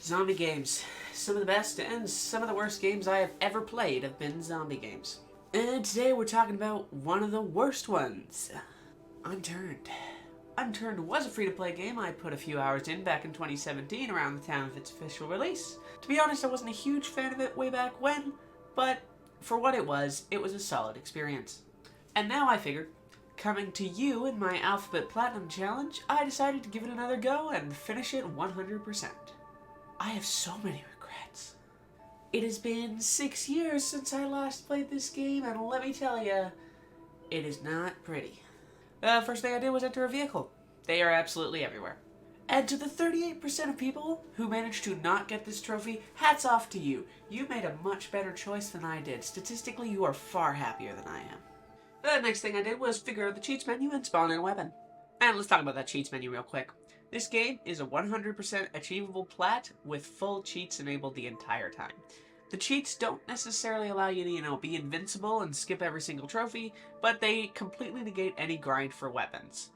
Zombie games. Some of the best and some of the worst games I have ever played have been zombie games. And today we're talking about one of the worst ones. Unturned. Unturned was a free-to-play game I put a few hours in back in 2017 around the time of its official release. To be honest, I wasn't a huge fan of it way back when, but for what it was a solid experience. And now I figured, coming to you in my Alphabet Platinum Challenge, I decided to give it another go and finish it 100%. I have so many regrets. It has been 6 years since I last played this game, and let me tell you, it is not pretty. First thing I did was enter a vehicle. They are absolutely everywhere. And to the 38% of people who managed to not get this trophy, hats off to you. You made a much better choice than I did. Statistically, you are far happier than I am. The next thing I did was figure out the cheats menu and spawn in a weapon. And let's talk about that cheats menu real quick. This game is a 100% achievable plat with full cheats enabled the entire time. The cheats don't necessarily allow you to, be invincible and skip every single trophy, but they completely negate any grind for weapons.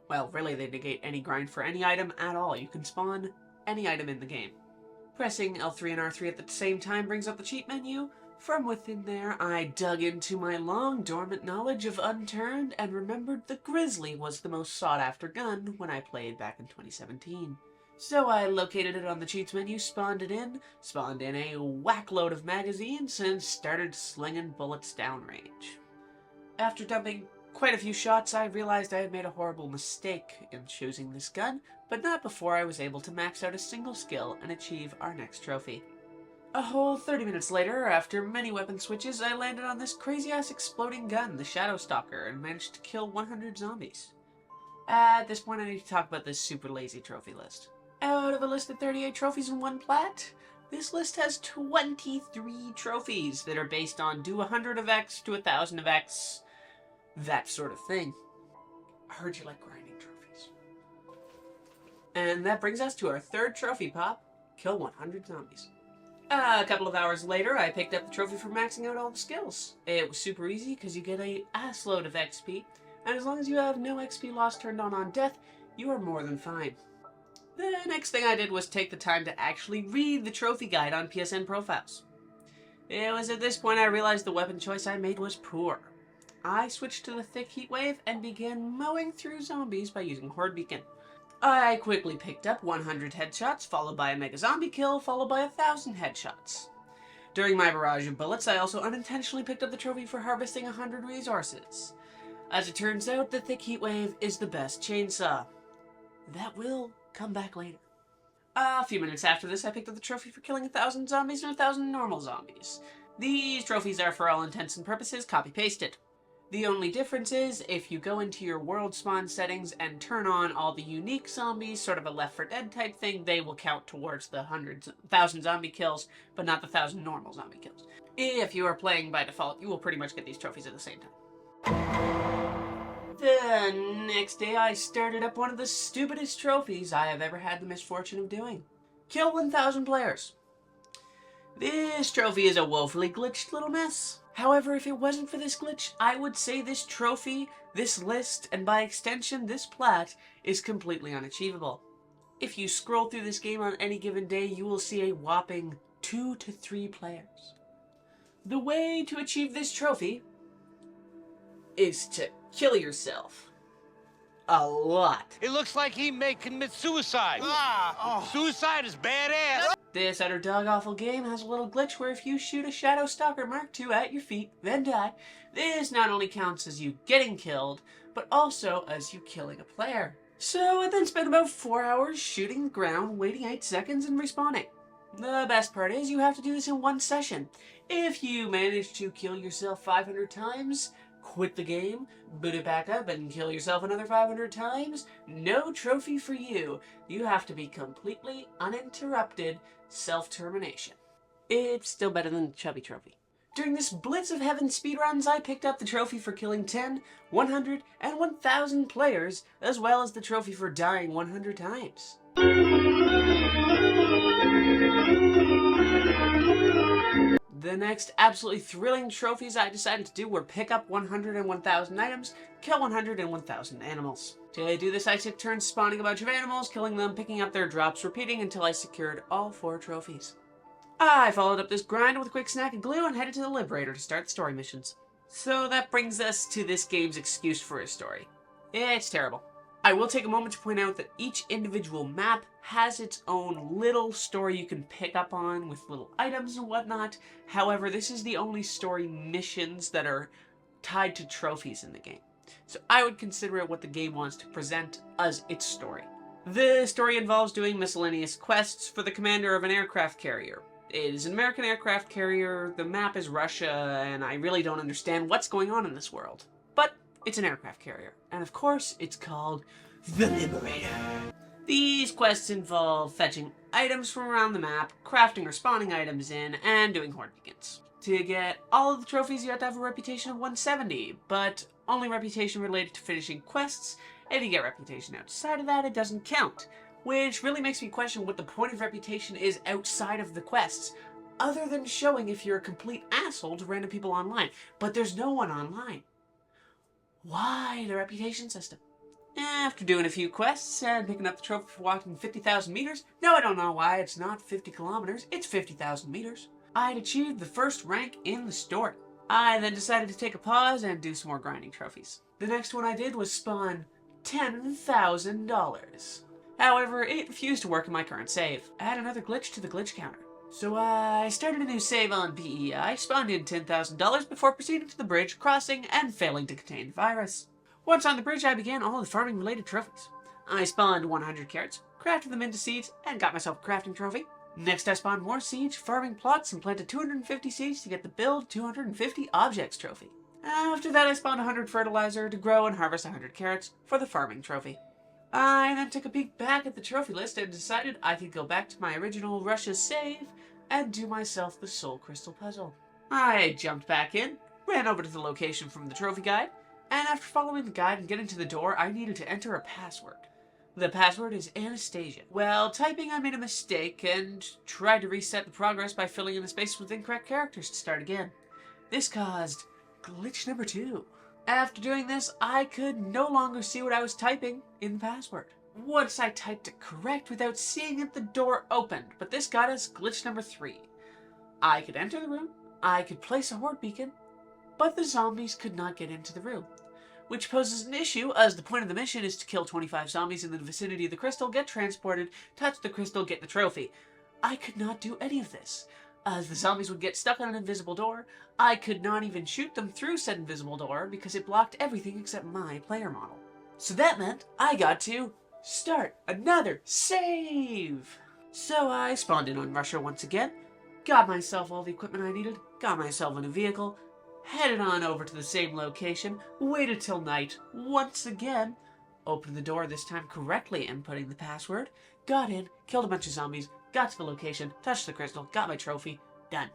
Well, really, they negate any grind for any item at all. You can spawn any item in the game. Pressing L3 and R3 at the same time brings up the cheat menu. From within there, I dug into my long dormant knowledge of Unturned and remembered the Grizzly was the most sought-after gun when I played back in 2017. So I located it on the cheats menu, spawned in a whack load of magazines, and started slinging bullets downrange. After dumping quite a few shots, I realized I had made a horrible mistake in choosing this gun, but not before I was able to max out a single skill and achieve our next trophy. A whole 30 minutes later, after many weapon switches, I landed on this crazy-ass exploding gun, the Shadow Stalker, and managed to kill 100 zombies. At this point, I need to talk about this super lazy trophy list. Out of a list of 38 trophies in one plat, this list has 23 trophies that are based on do 100 of X to 1,000 of X, that sort of thing. I heard you like grinding trophies. And that brings us to our third trophy pop, kill 100 zombies. A couple of hours later, I picked up the trophy for maxing out all the skills. It was super easy because you get a assload of XP, and as long as you have no XP loss turned on death, you are more than fine. The next thing I did was take the time to actually read the trophy guide on PSN profiles. It was at this point I realized the weapon choice I made was poor. I switched to the thick heat wave and began mowing through zombies by using Horde Beacon. I quickly picked up 100 headshots, followed by a mega zombie kill, followed by 1,000 headshots. During my barrage of bullets, I also unintentionally picked up the trophy for harvesting 100 resources. As it turns out, the thick heat wave is the best chainsaw. That will come back later. A few minutes after this, I picked up the trophy for killing 1,000 zombies and 1,000 normal zombies. These trophies are, for all intents and purposes, copy-pasted. The only difference is, if you go into your world spawn settings and turn on all the unique zombies, sort of a Left 4 Dead type thing, they will count towards the 1,000 zombie kills, but not the 1,000 normal zombie kills. If you are playing by default, you will pretty much get these trophies at the same time. The next day, I started up one of the stupidest trophies I have ever had the misfortune of doing. Kill 1,000 players. This trophy is a woefully glitched little mess. However, if it wasn't for this glitch, I would say this trophy, this list, and by extension, this plat, is completely unachievable. If you scroll through this game on any given day, you will see a whopping 2 to 3 players. The way to achieve this trophy is to kill yourself. A lot. It looks like he may commit suicide. Suicide is badass. This utter dog-awful game has a little glitch where if you shoot a Shadow Stalker Mark II at your feet, then die, this not only counts as you getting killed, but also as you killing a player. So I then spent about 4 hours shooting the ground, waiting 8 seconds, and respawning. The best part is you have to do this in one session. If you manage to kill yourself 500 times, quit the game, boot it back up, and kill yourself another 500 times, no trophy for you. You have to be completely uninterrupted self-termination. It's still better than the Chubby Trophy. During this blitz of heaven speedruns, I picked up the trophy for killing 10, 100, and 1,000 players, as well as the trophy for dying 100 times. The next absolutely thrilling trophies I decided to do were pick up 100 and 1,000 items, kill 100 and 1,000 animals. To do this, I took turns spawning a bunch of animals, killing them, picking up their drops, repeating until I secured all 4 trophies. I followed up this grind with a quick snack of glue and headed to the Liberator to start the story missions. So that brings us to this game's excuse for a story. It's terrible. I will take a moment to point out that each individual map has its own little story you can pick up on with little items and whatnot. However, this is the only story missions that are tied to trophies in the game. So I would consider it what the game wants to present as its story. The story involves doing miscellaneous quests for the commander of an aircraft carrier. It is an American aircraft carrier, the map is Russia, and I really don't understand what's going on in this world. But it's an aircraft carrier, and of course it's called the Liberator. These quests involve fetching items from around the map, crafting or spawning items in, and doing horde beacons. To get all of the trophies, you have to have a reputation of 170, but only reputation related to finishing quests. If you get reputation outside of that, it doesn't count. Which really makes me question what the point of reputation is outside of the quests, other than showing if you're a complete asshole to random people online. But there's no one online. Why the reputation system? After doing a few quests and picking up the trophy for walking 50,000 meters, no, I don't know why it's not 50 kilometers, it's 50,000 meters. I had achieved the first rank in the story. I then decided to take a pause and do some more grinding trophies. The next one I did was spawn $10,000. However, it refused to work in my current save. Add another glitch to the glitch counter. So I started a new save on PEI, spawned in $10,000 before proceeding to the bridge, crossing, and failing to contain the virus. Once on the bridge, I began all the farming-related trophies. I spawned 100 carrots, crafted them into seeds, and got myself a crafting trophy. Next, I spawned more siege, farming plots, and planted 250 seeds to get the build 250 objects trophy. After that, I spawned 100 fertilizer to grow and harvest 100 carrots for the farming trophy. I then took a peek back at the trophy list and decided I could go back to my original Russia save and do myself the soul crystal puzzle. I jumped back in, ran over to the location from the trophy guide, and after following the guide and getting to the door, I needed to enter a password. The password is Anastasia. While typing, I made a mistake and tried to reset the progress by filling in the space with incorrect characters to start again. This caused glitch number 2. After doing this, I could no longer see what I was typing in the password. Once I typed it correct without seeing it, the door opened, but this got us glitch number 3. I could enter the room, I could place a horde beacon, but the zombies could not get into the room, which poses an issue as the point of the mission is to kill 25 zombies in the vicinity of the crystal, get transported, touch the crystal, get the trophy. I could not do any of this, as the zombies would get stuck on an invisible door. I could not even shoot them through said invisible door because it blocked everything except my player model. So that meant I got to start another save! So I spawned in on Russia once again, got myself all the equipment I needed, got myself a new vehicle, headed on over to the same location, waited till night once again, opened the door this time correctly inputting the password, got in, killed a bunch of zombies, got to the location, touched the crystal, got my trophy, done.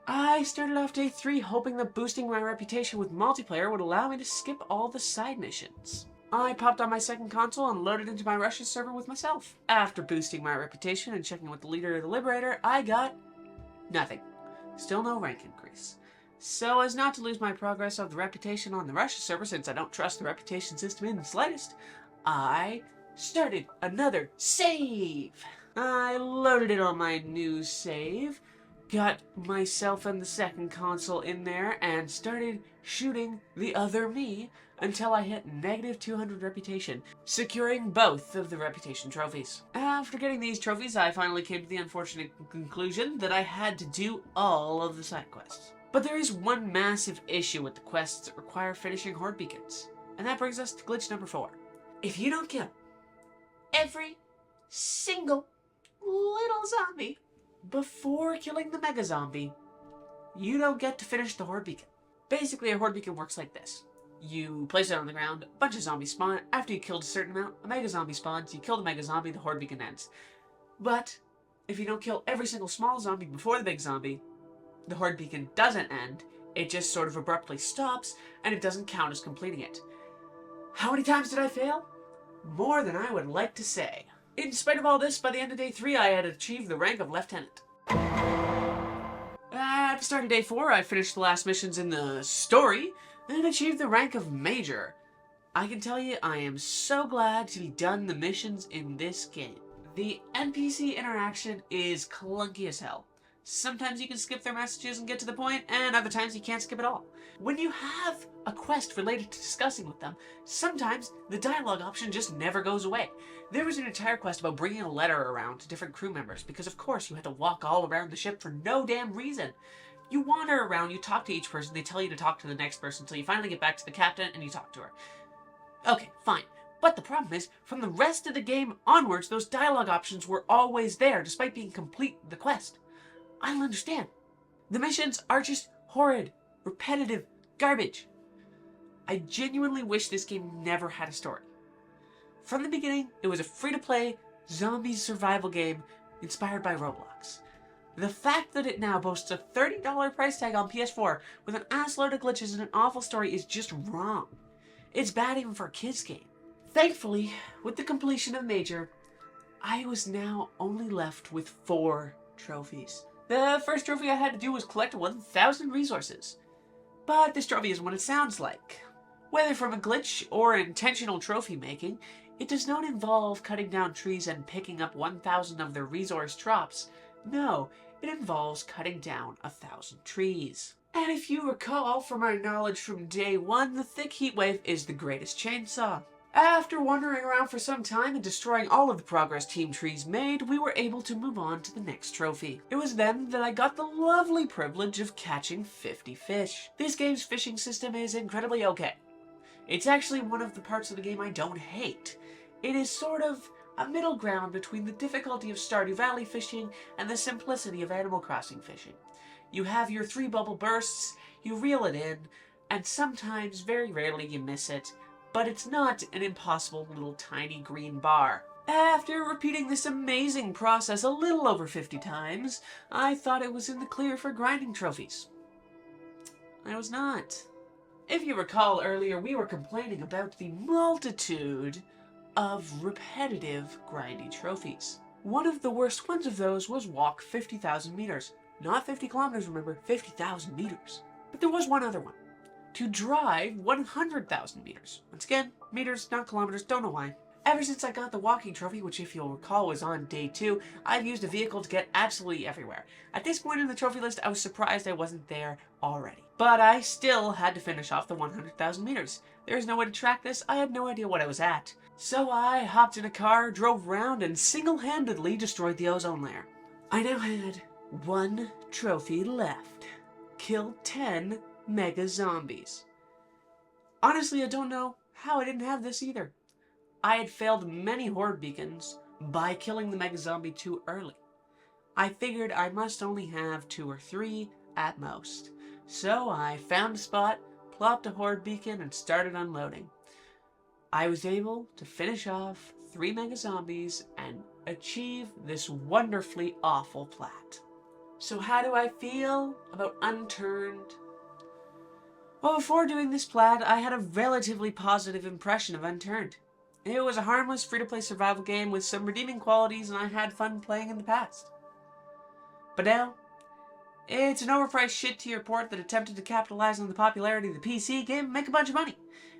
I started off day 3 hoping that boosting my reputation with multiplayer would allow me to skip all the side missions. I popped on my second console and loaded into my Russian server with myself. After boosting my reputation and checking with the leader of the Liberator, I got nothing. Still no rank increase. So as not to lose my progress of the reputation on the Russia server, since I don't trust the reputation system in the slightest, I started another save. I loaded it on my new save, got myself and the second console in there, and started shooting the other me until I hit negative 200 reputation, securing both of the reputation trophies. After getting these trophies, I finally came to the unfortunate conclusion that I had to do all of the side quests. But there is one massive issue with the quests that require finishing horde beacons, and that brings us to glitch number 4. If you don't kill every single little zombie before killing the mega zombie, you don't get to finish the horde beacon. Basically, a horde beacon works like this. You place it on the ground, a bunch of zombies spawn. After you killed a certain amount, a mega zombie spawns. You kill the mega zombie, the horde beacon ends. But if you don't kill every single small zombie before the big zombie, the horde beacon doesn't end. It just sort of abruptly stops, and it doesn't count as completing it. How many times did I fail? More than I would like to say. In spite of all this, by the end of day 3, I had achieved the rank of lieutenant. At the start of day 4, I finished the last missions in the story and achieved the rank of major. I can tell you I am so glad to be done the missions in this game. The NPC interaction is clunky as hell. Sometimes you can skip their messages and get to the point, and other times you can't skip at all. When you have a quest related to discussing with them, sometimes the dialogue option just never goes away. There was an entire quest about bringing a letter around to different crew members, because of course you had to walk all around the ship for no damn reason. You wander around, you talk to each person, they tell you to talk to the next person until you finally get back to the captain and you talk to her. Okay, fine. But the problem is, from the rest of the game onwards, those dialogue options were always there, despite being complete the quest. I don't understand. The missions are just horrid, repetitive garbage. I genuinely wish this game never had a story. From the beginning, it was a free-to-play, zombie survival game inspired by Roblox. The fact that it now boasts a $30 price tag on PS4 with an assload of glitches and an awful story is just wrong. It's bad even for a kid's game. Thankfully, with the completion of Major, I was now only left with 4 trophies. The first trophy I had to do was collect 1,000 resources. But this trophy isn't what it sounds like. Whether from a glitch or intentional trophy making, it does not involve cutting down trees and picking up 1,000 of their resource drops. No, it involves cutting down 1,000 trees. And if you recall from our knowledge from day 1, the thick heatwave is the greatest chainsaw. After wandering around for some time and destroying all of the progress Team Trees made, we were able to move on to the next trophy. It was then that I got the lovely privilege of catching 50 fish. This game's fishing system is incredibly okay. It's actually one of the parts of the game I don't hate. It is sort of a middle ground between the difficulty of Stardew Valley fishing and the simplicity of Animal Crossing fishing. You have your 3 bubble bursts, you reel it in, and sometimes, very rarely, you miss it. But it's not an impossible little tiny green bar. After repeating this amazing process a little over 50 times, I thought it was in the clear for grinding trophies. I was not. If you recall earlier, we were complaining about the multitude of repetitive grindy trophies. One of the worst ones of those was walk 50,000 meters. Not 50 kilometers, remember, 50,000 meters. But there was one other one. To drive 100,000 meters. Once again, meters, not kilometers, don't know why. Ever since I got the walking trophy, which if you'll recall was on day 2, I've used a vehicle to get absolutely everywhere. At this point in the trophy list, I was surprised I wasn't there already. But I still had to finish off the 100,000 meters. There's no way to track this, I had no idea what I was at. So I hopped in a car, drove around, and single-handedly destroyed the ozone layer. I now had 1 trophy left. Killed 10 mega zombies. Honestly, I don't know how I didn't have this either. I had failed many horde beacons by killing the mega zombie too early. I figured I must only have 2 or 3 at most. So I found a spot, plopped a horde beacon, and started unloading. I was able to finish off 3 mega zombies and achieve this wonderfully awful plat. So how do I feel about Unturned? Well, before doing this plat, I had a relatively positive impression of Unturned. It was a harmless, free-to-play survival game with some redeeming qualities, and I had fun playing in the past. But now, it's an overpriced shit-tier port that attempted to capitalize on the popularity of the PC game and make a bunch of money.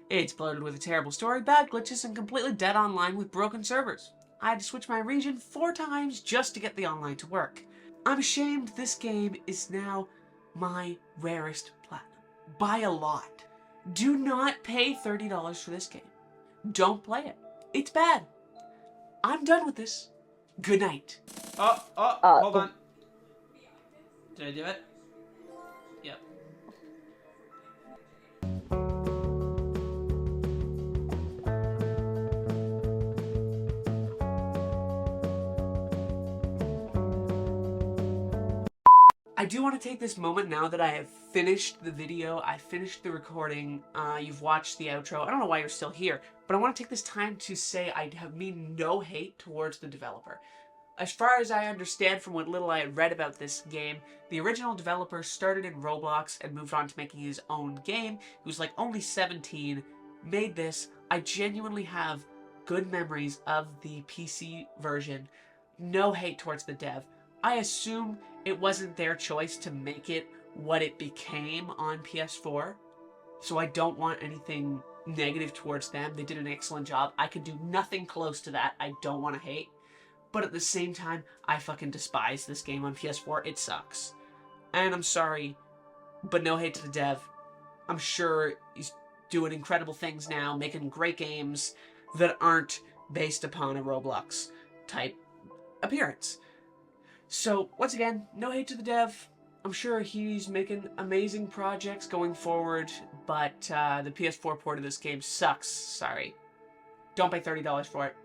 It's bloated with a terrible story, bad glitches, and completely dead online with broken servers. I had to switch my region 4 times just to get the online to work. I'm ashamed this game is now my rarest platinum. By a lot. Do not pay $30 for this game. Don't play it. It's bad. I'm done with this. Good night. Hold on. Did I do it? Yep. I do want to take this moment now that I have finished the video, I finished the recording, you've watched the outro. I don't know why you're still here, but I want to take this time to say I mean no hate towards the developer. As far as I understand from what little I had read about this game, the original developer started in Roblox and moved on to making his own game. He was like only 17, made this. I genuinely have good memories of the PC version. No hate towards the dev. I assume it wasn't their choice to make it what it became on PS4, so I don't want anything negative towards them. They did an excellent job. I could do nothing close to that. I don't want to hate. But at the same time, I fucking despise this game on PS4. It sucks. And I'm sorry, but no hate to the dev. I'm sure he's doing incredible things now, making great games that aren't based upon a Roblox type appearance. So, once again, no hate to the dev. I'm sure he's making amazing projects going forward, but the PS4 port of this game sucks. Sorry. Don't pay $30 for it.